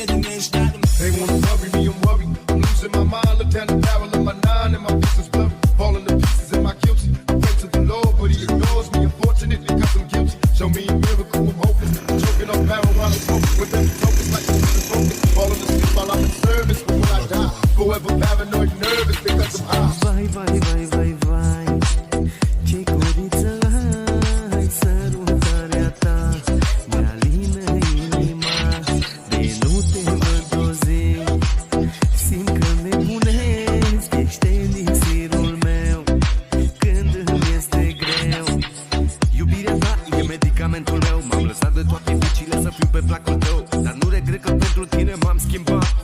getting this, got them. They wanna worry me, I'm worried. I'm losing my mind, look down the barrel of my nine and my vision's blurry. Falling to pieces, am I guilty? I pray to the Lord, but he ignores me, unfortunately, cause I'm guilty. Show me a miracle, I'm hoping. Choking on marijuana smoke with them tokens like I'm broken. Falling asleep while I'm in service, but when I die, forever paranoid, nervous because I'm high. Vai, vai, vai, vai, vai. Ce curiță ai, sărutarea ta mi-alină inima. De nu te văd o zi, simt că nebunesc. Ești elisirul meu când îmi este greu. Iubirea ta e medicamentul meu. M-am lăsat de toate vecile să fiu pe placul tău, dar nu regret că pentru tine m-am schimbat.